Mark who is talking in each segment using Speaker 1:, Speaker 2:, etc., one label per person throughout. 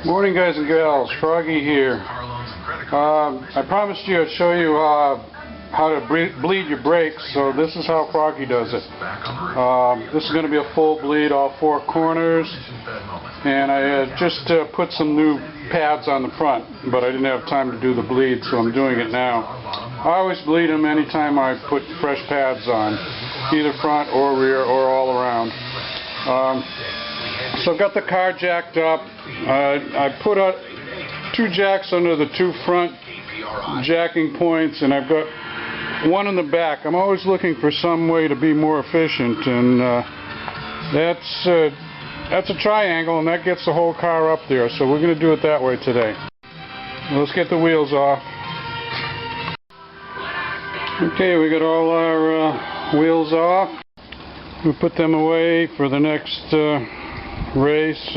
Speaker 1: Morning, guys and gals. Froggy here. I promised you I'd show you how to bleed your brakes, so this is how Froggy does it. This is going to be a full bleed, all four corners, and I just put some new pads on the front, but I didn't have time to do the bleed, so I'm doing it now. I always bleed them anytime I put fresh pads on, either front or rear or all around. So I've got the car jacked up. I put two jacks under the two front jacking points, and I've got one in the back. I'm always looking for some way to be more efficient, and that's a triangle, and that gets the whole car up there. So we're going to do it that way today. Let's get the wheels off. Okay, we got all our wheels off. We'll put them away for the next race.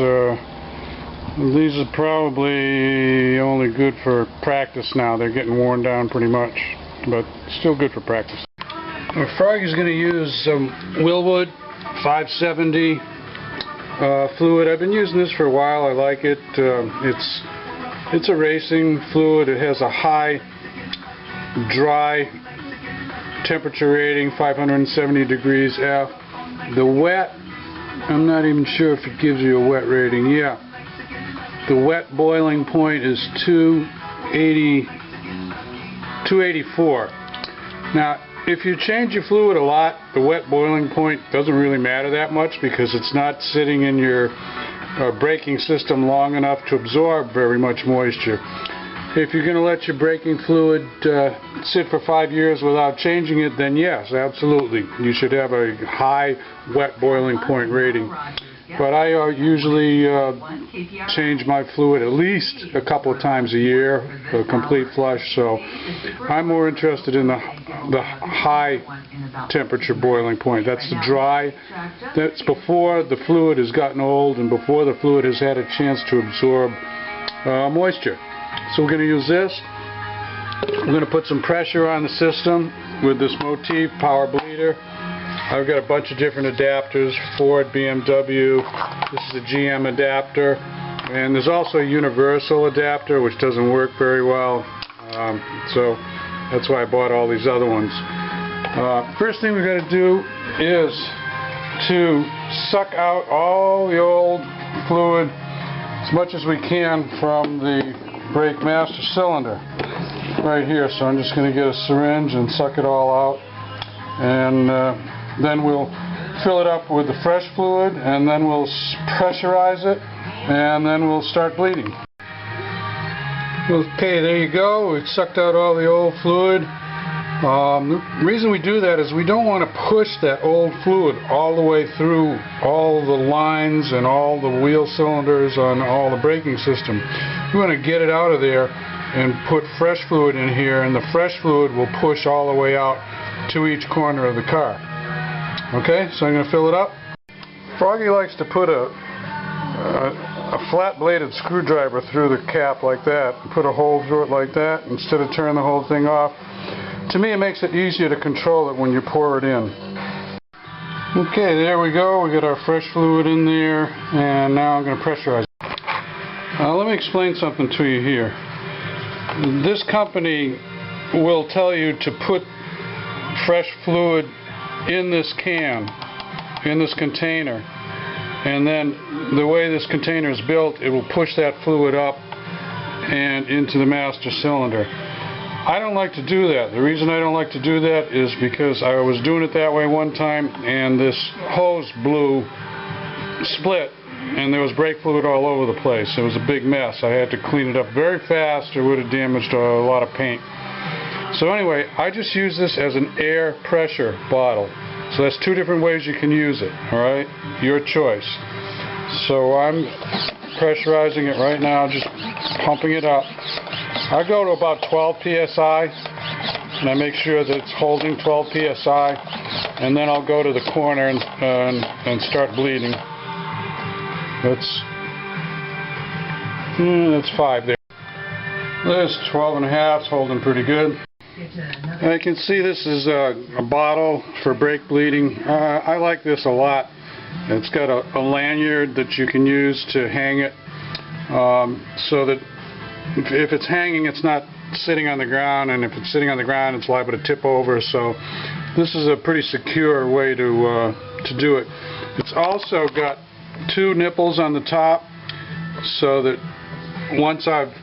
Speaker 1: These are probably only good for practice now. They're getting worn down pretty much, but still good for practice. Froggy's going to use some Willwood 570 fluid. I've been using this for a while. I like it. It's a racing fluid. It has a high dry temperature rating, 570 degrees F. The wet, I'm not even sure if it gives you a wet rating. Yeah, the wet boiling point is 284. Now, if you change your fluid a lot, the wet boiling point doesn't really matter that much because it's not sitting in your braking system long enough to absorb very much moisture. If you're going to let your braking fluid sit for 5 years without changing it, then yes, absolutely. You should have a high wet boiling point rating. But I usually change my fluid at least a couple of times a year for a complete flush, so I'm more interested in the high temperature boiling point. That's the dry. That's before the fluid has gotten old and before the fluid has had a chance to absorb moisture. So we're going to use this. We're going to put some pressure on the system with this Motif power bleeder. I've got a bunch of different adapters, Ford, BMW, this is a GM adapter, and there's also a universal adapter which doesn't work very well, so that's why I bought all these other ones. First thing we're going to do is to suck out all the old fluid as much as we can from the brake master cylinder right here. So I'm just going to get a syringe and suck it all out, and then we'll fill it up with the fresh fluid, and then we'll pressurize it, and then we'll start bleeding. Okay, there you go. We've sucked out all the old fluid. The reason we do that is we don't want to push that old fluid all the way through all the lines and all the wheel cylinders on all the braking system. We want to get it out of there and put fresh fluid in here, and the fresh fluid will push all the way out to each corner of the car. Okay, so I'm going to fill it up. Froggy likes to put a flat-bladed screwdriver through the cap like that, and put a hole through it like that, instead of turning the whole thing off. To me, it makes it easier to control it when you pour it in. Okay, there we go. We got our fresh fluid in there, and now I'm going to pressurize it. Let me explain something to you here. This company will tell you to put fresh fluid in this can, in this container, and then the way this container is built, it will push that fluid up and into the master cylinder. I don't like to do that. The reason I don't like to do that is because I was doing it that way one time, and this hose split, and there was brake fluid all over the place. It was a big mess. I had to clean it up very fast, or it would have damaged a lot of paint. So anyway, I just use this as an air pressure bottle. So that's two different ways you can use it, alright? Your choice. So I'm pressurizing it right now, just pumping it up. I go to about 12 psi, and I make sure that it's holding 12 psi, and then I'll go to the corner and start bleeding. That's 5 there. There's 12 and a half, it's holding pretty good. I can see this is a bottle for brake bleeding. I like this a lot. It's got a lanyard that you can use to hang it so that if it's hanging, it's not sitting on the ground, and if it's sitting on the ground, it's liable to tip over. So this is a pretty secure way to do it. It's also got 2 nipples on the top, so that once I've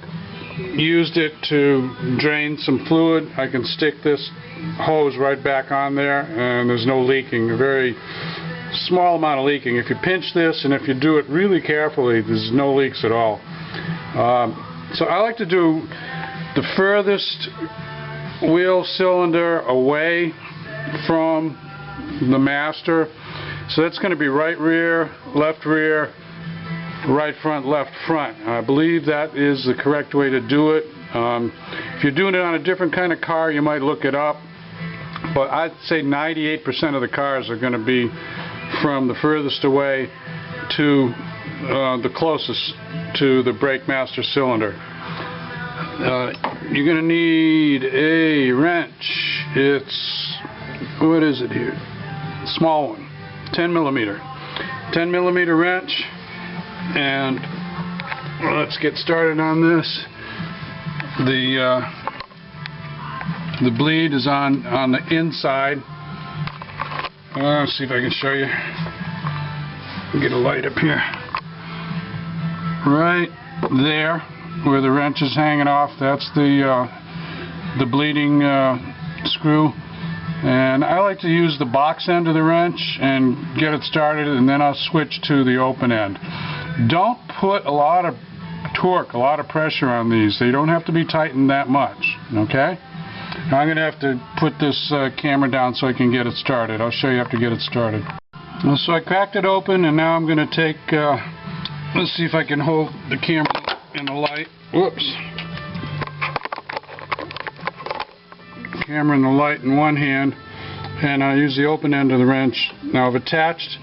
Speaker 1: used it to drain some fluid, I can stick this hose right back on there, and there's no leaking. A very small amount of leaking. If you pinch this, and if you do it really carefully, there's no leaks at all. So I like to do the furthest wheel cylinder away from the master. So that's going to be right rear, right front, left front. I believe that is the correct way to do it. If you're doing it on a different kind of car, you might look it up. But I'd say 98% of the cars are going to be from the furthest away to the closest to the brake master cylinder. You're going to need a wrench. It's, what is it here? Small one, 10 millimeter wrench. And let's get started on this. The bleed is on the inside. Let's see if I can show you. Get a light up here. Right there, where the wrench is hanging off, that's the bleeding screw. And I like to use the box end of the wrench and get it started, and then I'll switch to the open end. Don't put a lot of torque, a lot of pressure on these. They don't have to be tightened that much, okay? Now I'm going to have to put this camera down so I can get it started. I'll show you how to get it started. Well, so I cracked it open, and now I'm going to take, let's see if I can hold the camera in the light. Whoops. Camera and the light in one hand, and I'll use the open end of the wrench. Now I've attached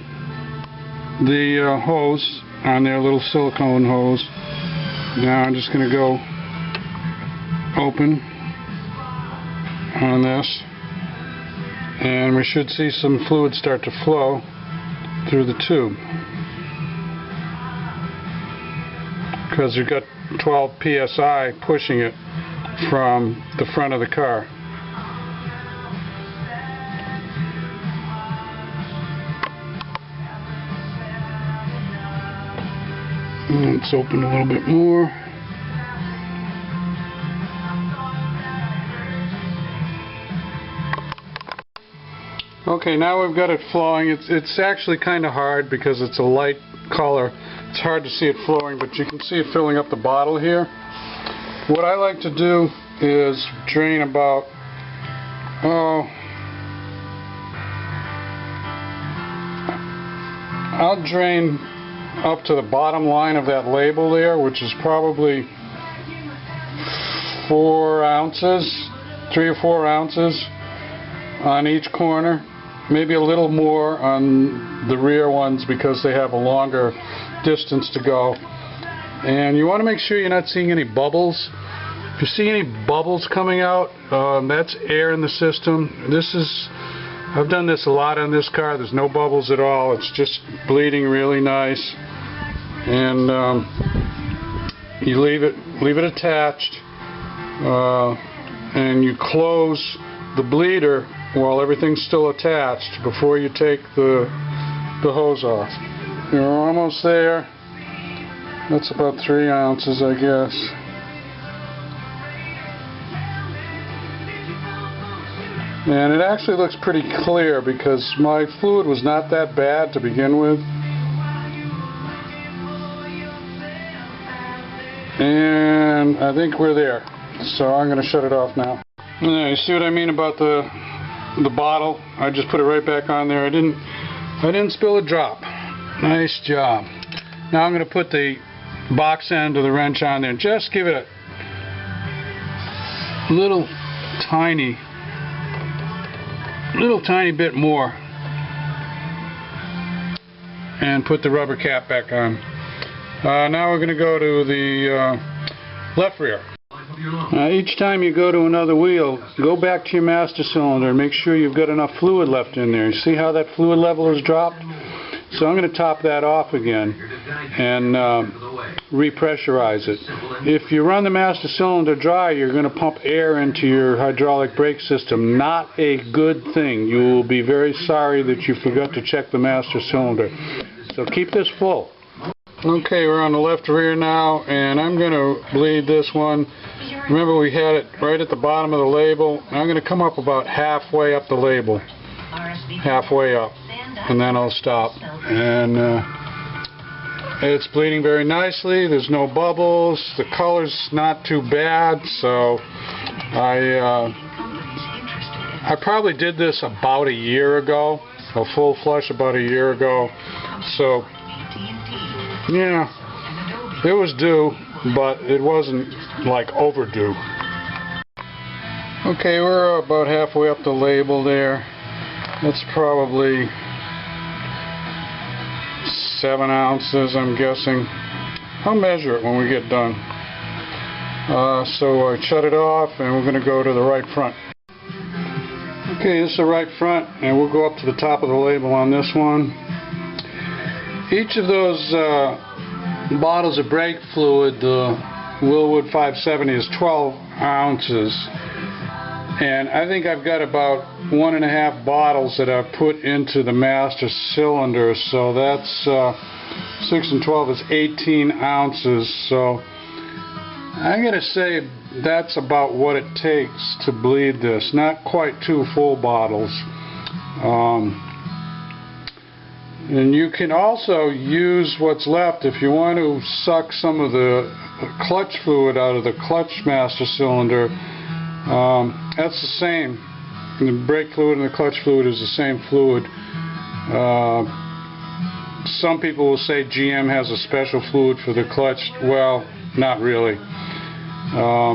Speaker 1: the hose on there, little silicone hose. Now I'm just going to go open on this, and we should see some fluid start to flow through the tube, because you've got 12 psi pushing it from the front of the car. Let's open a little bit more. Okay, now we've got it flowing. It's actually kind of hard because it's a light color. It's hard to see it flowing, but you can see it filling up the bottle here. What I like to do is drain about, I'll drain up to the bottom line of that label there, which is probably 4 ounces, 3 or 4 ounces on each corner. Maybe a little more on the rear ones because they have a longer distance to go. And you want to make sure you're not seeing any bubbles. If you see any bubbles coming out, that's air in the system. I've done this a lot on this car. There's no bubbles at all. It's just bleeding really nice. And you leave it attached, and you close the bleeder while everything's still attached before you take the hose off. You're almost there. That's about 3 ounces, I guess. And it actually looks pretty clear because my fluid was not that bad to begin with. And I think we're there. So I'm going to shut it off now. Now, you see what I mean about the bottle? I just put it right back on there. I didn't spill a drop. Nice job. Now I'm going to put the box end of the wrench on there. Just give it a little tiny bit more, and put the rubber cap back on. Now we're going to go to the left rear. Each time you go to another wheel, go back to your master cylinder and make sure you've got enough fluid left in there. You see how that fluid level has dropped? So I'm going to top that off again, and repressurize it. If you run the master cylinder dry, you're going to pump air into your hydraulic brake system. Not a good thing. You will be very sorry that you forgot to check the master cylinder. So keep this full. Okay, we're on the left rear now, and I'm going to bleed this one. Remember, we had it right at the bottom of the label. I'm going to come up about halfway up the label. Halfway up. And then I'll stop. And it's bleeding very nicely. There's no bubbles. The color's not too bad. So I probably did this about a year ago. A full flush about a year ago. So yeah, it was due, but it wasn't like overdue. Okay, we're about halfway up the label there. That's probably 7 ounces, I'm guessing. I'll measure it when we get done. So I shut it off, and we're going to go to the right front. Okay, this is the right front, and we'll go up to the top of the label on this one. Each of those bottles of brake fluid, the Wilwood 570, is 12 ounces. And I think I've got about 1.5 bottles that I've put into the master cylinder, so that's 6 and 12 is 18 ounces. So I'm going to say that's about what it takes to bleed this. Not quite 2 full bottles. And you can also use what's left if you want to suck some of the clutch fluid out of the clutch master cylinder. That's the same. The brake fluid and the clutch fluid is the same fluid. Some people will say GM has a special fluid for the clutch. Well, not really.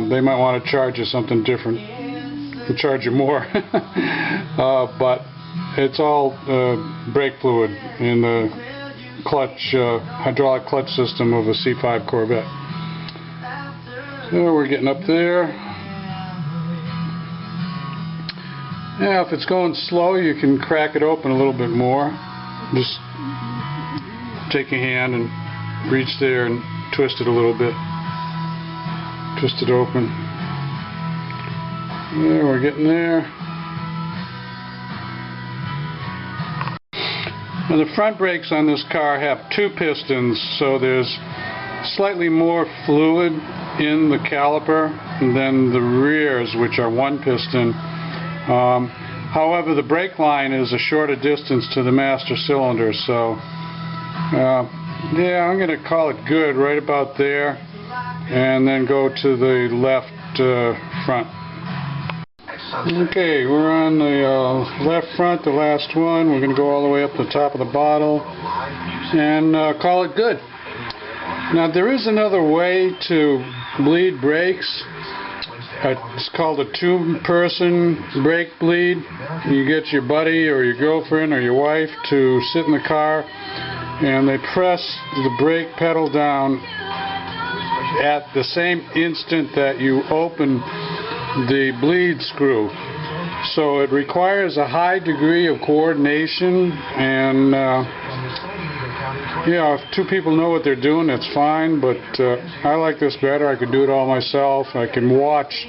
Speaker 1: They might want to charge you something different and charge you more. But it's all brake fluid in the clutch, hydraulic clutch system of a C5 Corvette. So we're getting up there. Yeah, if it's going slow, you can crack it open a little bit more. Just take your hand and reach there and twist it a little bit. Twist it open. Yeah, we're getting there. Now the front brakes on this car have 2 pistons, so there's slightly more fluid in the caliper than the rears, which are 1 piston. However, the brake line is a shorter distance to the master cylinder, so yeah, I'm going to call it good right about there, and then go to the left front. Okay, we're on the left front, the last one. We're going to go all the way up to the top of the bottle and call it good. Now, there is another way to bleed brakes. It's called a 2-person brake bleed. You get your buddy or your girlfriend or your wife to sit in the car, and they press the brake pedal down at the same instant that you open the bleed screw. So it requires a high degree of coordination, and yeah, if 2 people know what they're doing, that's fine, but I like this better. I could do it all myself. I can watch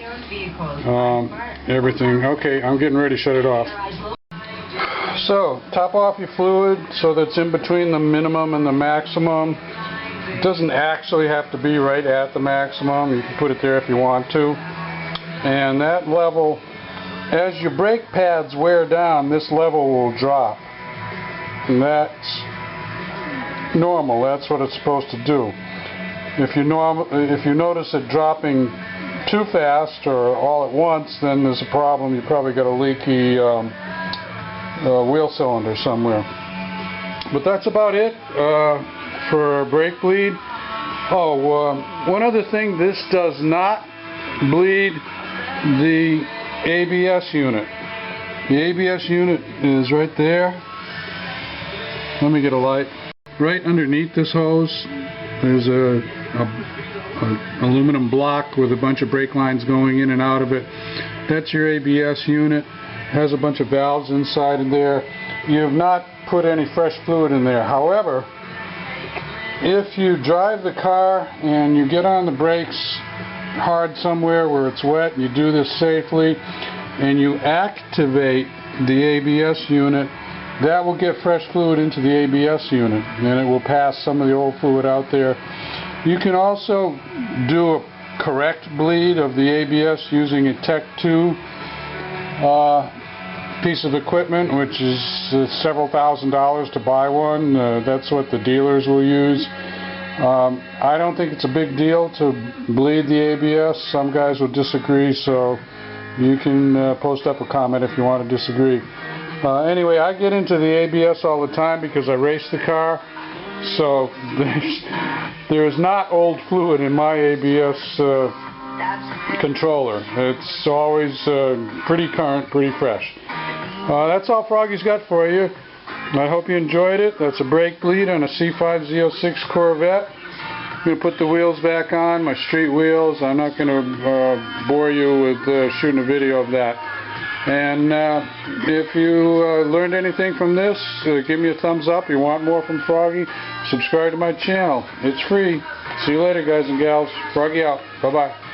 Speaker 1: everything. Okay, I'm getting ready to shut it off. So, top off your fluid so that's in between the minimum and the maximum. It doesn't actually have to be right at the maximum. You can put it there if you want to. And that level, as your brake pads wear down, this level will drop. And that's normal. That's what it's supposed to do. If you notice it dropping too fast or all at once, then there's a problem. You probably got a leaky wheel cylinder somewhere. But that's about it for brake bleed. Oh, one other thing, this does not bleed the ABS unit. The ABS unit is right there. Let me get a light. Right underneath this hose, there's a aluminum block with a bunch of brake lines going in and out of it. That's your ABS unit. It has a bunch of valves inside in there. You have not put any fresh fluid in there. However, if you drive the car and you get on the brakes hard somewhere where it's wet, you do this safely, and you activate the ABS unit, that will get fresh fluid into the ABS unit, and it will pass some of the old fluid out there. You can also do a correct bleed of the ABS using a Tech 2 piece of equipment, which is several $1,000s to buy one. That's what the dealers will use. I don't think it's a big deal to bleed the ABS. Some guys will disagree, so you can post up a comment if you want to disagree. Anyway, I get into the ABS all the time because I race the car, so there is not old fluid in my ABS controller. It's always pretty current, pretty fresh. That's all Froggy's got for you. I hope you enjoyed it. That's a brake bleed on a C5Z06 Corvette. I'm going to put the wheels back on, my street wheels. I'm not going to bore you with shooting a video of that. And if you learned anything from this, give me a thumbs up. If you want more from Froggy, subscribe to my channel. It's free. See you later, guys and gals. Froggy out. Bye-bye.